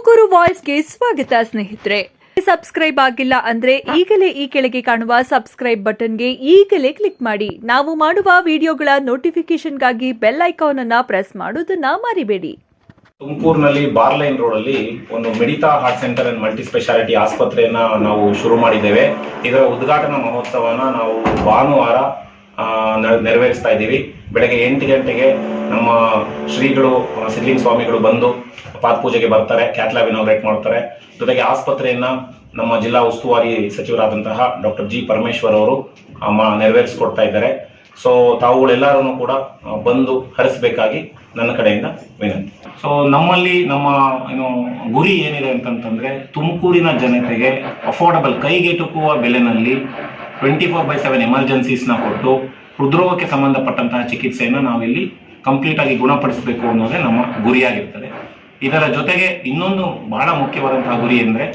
ತುಮಕೂರು ವಾಯ್ಸ್ಗೆ ಸ್ವಾಗತ ಸ್ನೇಹಿತರೆ. ಸಬ್ಸ್ಕ್ರೈಬ್ ಆಗಿಲ್ಲ ಅಂದ್ರೆ ಈಗಲೇ ಈ ಕೆಳಗೆ ಕಾಣುವ ಸಬ್ಸ್ಕ್ರೈಬ್ ಬಟನ್ಗೆ ಈಗಲೇ ಕ್ಲಿಕ್ ಮಾಡಿ. ನಾವು ಮಾಡುವ ವಿಡಿಯೋಗಳ ನೋಟಿಫಿಕೇಶನ್ಗಾಗಿ ಬೆಲ್ ಐಕಾನ್ ಅನ್ನ ಪ್ರೆಸ್ ಮಾಡೋದನ್ನ ಮರಿಬೇಡಿ. ತುಮಕೂರಿನಲ್ಲಿ ಬಾರ್ಲೈನ್ ರೋಡ್ ಅಲ್ಲಿ ಒಂದು Meditha heart centre and multi speciality ಆಸ್ಪತ್ರೆಯನ್ನ ನಾವು ಶುರು ಮಾಡಿದ್ದೇವೆ. ಇದರ ಉದ್ಘಾಟನಾ ಮಹೋತ್ಸವನ ನಾವು ಭಾನುವಾರ ನೆರವೇರಿಸ್ತಾ ಇದ್ದೀವಿ. ಬೆಳಗ್ಗೆ 8 ಗಂಟೆಗೆ ನಮ್ಮ ಶ್ರೀಗಳು ಸಿದ್ಲಿಂಗ ಸ್ವಾಮಿಗಳು ಬಂದು ಪಾದಪೂಜೆಗೆ ಬರ್ತಾರೆ, ಕ್ಯಾಥ್ಲ್ಯಾಬ್ ಇನಾಗ್ರೇಟ್ ಮಾಡ್ತಾರೆ. ಜೊತೆಗೆ ಆಸ್ಪತ್ರೆಯನ್ನ ನಮ್ಮ ಜಿಲ್ಲಾ ಉಸ್ತುವಾರಿ ಸಚಿವರಾದಂತಹ ಡಾಕ್ಟರ್ ಜಿ ಪರಮೇಶ್ವರ್ ಅವರು ನೆರವೇರಿಸಿಕೊಡ್ತಾ ಇದ್ದಾರೆ. ಸೊ ತಾವುಗಳೆಲ್ಲರೂ ಕೂಡ ಬಂದು ಹರಿಸಬೇಕಾಗಿ ನನ್ನ ಕಡೆಯಿಂದ ವಿನಂತಿ. ಸೊ ನಮ್ಮಲ್ಲಿ ನಮ್ಮ ಗುರಿ ಏನಿದೆ ಅಂತಂತಂದ್ರೆ ತುಮಕೂರಿನ ಜನತೆಗೆ ಅಫೋರ್ಡಬಲ್, ಕೈಗೆಟುಕುವ ಬೆಲೆನಲ್ಲಿ 24/7 ಎಮರ್ಜೆನ್ಸೀಸ್ನ ಕೊಟ್ಟು ಹೃದ್ರೋಗಕ್ಕೆ ಸಂಬಂಧಪಟ್ಟಂತಹ ಚಿಕಿತ್ಸೆಯನ್ನು ನಾವಿಲ್ಲಿ ಕಂಪ್ಲೀಟ್ ಆಗಿ ಗುಣಪಡಿಸಬೇಕು ಅನ್ನೋದೇ ನಮ್ಮ ಗುರಿಯಾಗಿರ್ತದೆ. ಇದರ ಜೊತೆಗೆ ಇನ್ನೊಂದು ಬಹಳ ಮುಖ್ಯವಾದಂತಹ ಗುರಿ ಅಂದರೆ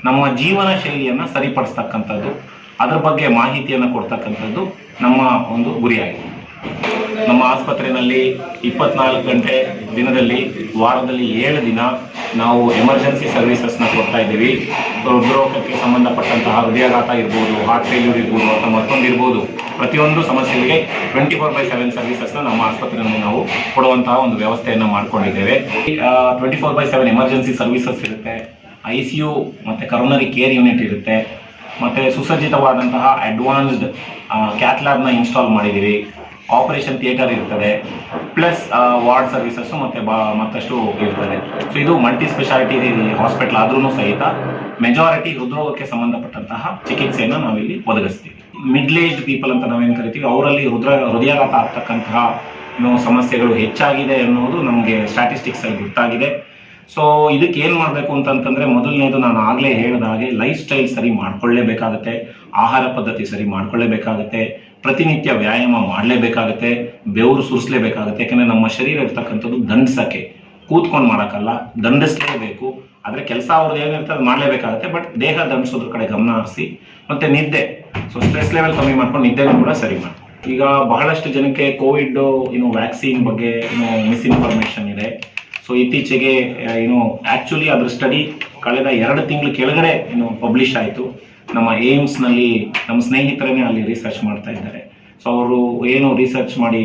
ನಮ್ಮ ಜೀವನ ಶೈಲಿಯನ್ನು ಸರಿಪಡಿಸ್ತಕ್ಕಂಥದ್ದು, ಅದರ ಬಗ್ಗೆ ಮಾಹಿತಿಯನ್ನು ಕೊಡ್ತಕ್ಕಂಥದ್ದು ನಮ್ಮ ಒಂದು ಗುರಿಯಾಗಿದೆ. ನಮ್ಮ ಆಸ್ಪತ್ರೆಯಲ್ಲಿ 24 ಗಂಟೆ ದಿನದಲ್ಲಿ ವಾರದಲ್ಲಿ 7 ದಿನ ನಾವು ಎಮರ್ಜೆನ್ಸಿ ಸರ್ವಿಸಸ್ನ ಕೊಡ್ತಾ ಇದ್ದೀವಿ. ಹೃದ್ರೋಗಕ್ಕೆ ಸಂಬಂಧಪಟ್ಟಂತಹ ಹೃದಯಾಘಾತ ಇರ್ಬೋದು, ಹಾರ್ಟ್ ಫೇಲ್ಯೂರ್ ಇರ್ಬೋದು ಅಥವಾ ಮತ್ತೊಂದು ಇರ್ಬೋದು, ಪ್ರತಿಯೊಂದು ಸಮಸ್ಯೆಗಳಿಗೆ 24/7 ಸರ್ವಿಸಸ್ನ ನಮ್ಮ ಆಸ್ಪತ್ರೆಯಲ್ಲಿ ನಾವು ಕೊಡುವಂತಹ ಒಂದು ವ್ಯವಸ್ಥೆಯನ್ನು ಮಾಡ್ಕೊಂಡಿದ್ದೇವೆ. 24/7 ಎಮರ್ಜೆನ್ಸಿ ಸರ್ವಿಸಸ್ ಇರುತ್ತೆ, ICU ಮತ್ತು ಕರೋನರಿ ಕೇರ್ ಯೂನಿಟ್ ಇರುತ್ತೆ, ಮತ್ತು ಸುಸಜ್ಜಿತವಾದಂತಹ ಅಡ್ವಾನ್ಸ್ಡ್ ಕ್ಯಾಥ್ಲ್ಯಾಬ್ನ ಇನ್ಸ್ಟಾಲ್ ಮಾಡಿದ್ದೀವಿ. ಆಪರೇಷನ್ ಥಿಯೇಟರ್ ಇರ್ತದೆ, ಪ್ಲಸ್ ವಾರ್ಡ್ ಸರ್ವಿಸಸ್ಸು ಮತ್ತಷ್ಟು ಇರ್ತದೆ. ಸೊ ಇದು ಮಲ್ಟಿ ಸ್ಪೆಷಾಲಿಟಿ ಹಾಸ್ಪಿಟಲ್ ಆದ್ರೂ ಸಹಿತ ಮೆಜಾರಿಟಿ ಹೃದ್ರೋಗಕ್ಕೆ ಸಂಬಂಧಪಟ್ಟಂತಹ ಚಿಕಿತ್ಸೆಯನ್ನು ನಾವಿಲ್ಲಿ ಒದಗಿಸ್ತೀವಿ. ಮಿಡ್ಲ್ ಏಜ್ ಪೀಪಲ್ ಅಂತ ನಾವೇನು ಕರಿತೀವಿ, ಅವರಲ್ಲಿ ಹೃದಯಾಘಾತ ಆಗ್ತಕ್ಕಂತಹ ಸಮಸ್ಯೆಗಳು ಹೆಚ್ಚಾಗಿದೆ ಅನ್ನೋದು ನಮಗೆ ಸ್ಟ್ಯಾಟಿಸ್ಟಿಕ್ಸ್ ಅಲ್ಲಿ ಗೊತ್ತಾಗಿದೆ. ಸೊ ಇದಕ್ಕೆ ಏನು ಮಾಡಬೇಕು ಅಂತಂತಂದ್ರೆ, ಮೊದಲನೇದು ನಾನು ಆಗಲೇ ಹೇಳಿದ ಹಾಗೆ ಲೈಫ್ ಸ್ಟೈಲ್ ಸರಿ ಮಾಡ್ಕೊಳ್ಳೇಬೇಕಾಗತ್ತೆ, ಆಹಾರ ಪದ್ಧತಿ ಸರಿ ಮಾಡ್ಕೊಳ್ಳೇಬೇಕಾಗತ್ತೆ, ಪ್ರತಿನಿತ್ಯ ವ್ಯಾಯಾಮ ಮಾಡಲೇಬೇಕಾಗತ್ತೆ, ಬೆವರು ಸುರಿಸಲೇಬೇಕಾಗತ್ತೆ. ಯಾಕಂದರೆ ನಮ್ಮ ಶರೀರ ಇರ್ತಕ್ಕಂಥದ್ದು ದಂಡಿಸಕ್ಕೆ, ಕೂತ್ಕೊಂಡು ಮಾಡೋಕ್ಕಲ್ಲ, ದಂಡಿಸಲೇಬೇಕು. ಆದರೆ ಕೆಲಸ ಅವ್ರದ್ದು ಏನಿರ್ತದೆ ಅದು ಮಾಡಲೇಬೇಕಾಗತ್ತೆ. ಬಟ್ ದೇಹ ದಂಡಿಸೋದ್ರ ಕಡೆ ಗಮನ ಹರಿಸಿ, ಮತ್ತು ನಿದ್ದೆ, ಸೊ ಸ್ಟ್ರೆಸ್ ಲೆವೆಲ್ ಕಮ್ಮಿ ಮಾಡ್ಕೊಂಡು ನಿದ್ದೆನೂ ಕೂಡ ಸರಿ ಮಾಡಿ. ಈಗ ಬಹಳಷ್ಟು ಜನಕ್ಕೆ ಕೋವಿಡ್ ವ್ಯಾಕ್ಸಿನ್ ಬಗ್ಗೆ ಮಿಸ್ಇನ್ಫಾರ್ಮೇಷನ್ ಇದೆ. ಸೊ ಇತ್ತೀಚೆಗೆ ಆ್ಯಕ್ಚುಲಿ ಅದ್ರ ಸ್ಟಡಿ ಕಳೆದ 2 ತಿಂಗಳು ಕೆಳಗಡೆ ಪಬ್ಲಿಷ್ ಆಯಿತು. ನಮ್ಮ ಏಮ್ಸ್ನಲ್ಲಿ ನಮ್ಮ ಸ್ನೇಹಿತರೇ ಅಲ್ಲಿ ರಿಸರ್ಚ್ ಮಾಡ್ತಾ ಇದ್ದಾರೆ. ಸೊ ಅವರು ಏನು ರಿಸರ್ಚ್ ಮಾಡಿ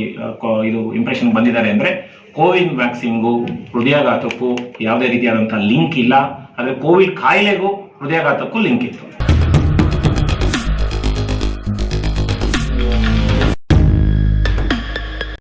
ಇದು ಇಂಪ್ರೆಷನ್ ಬಂದಿದ್ದಾರೆ ಅಂದರೆ, ಕೋವಿಡ್ ವ್ಯಾಕ್ಸಿನ್ಗೂ ಹೃದಯಾಘಾತಕ್ಕೂ ಯಾವುದೇ ರೀತಿಯಾದಂಥ ಲಿಂಕ್ ಇಲ್ಲ, ಆದರೆ ಕೋವಿಡ್ ಕಾಯಿಲೆಗೂ ಹೃದಯಾಘಾತಕ್ಕೂ ಲಿಂಕ್ ಇತ್ತು.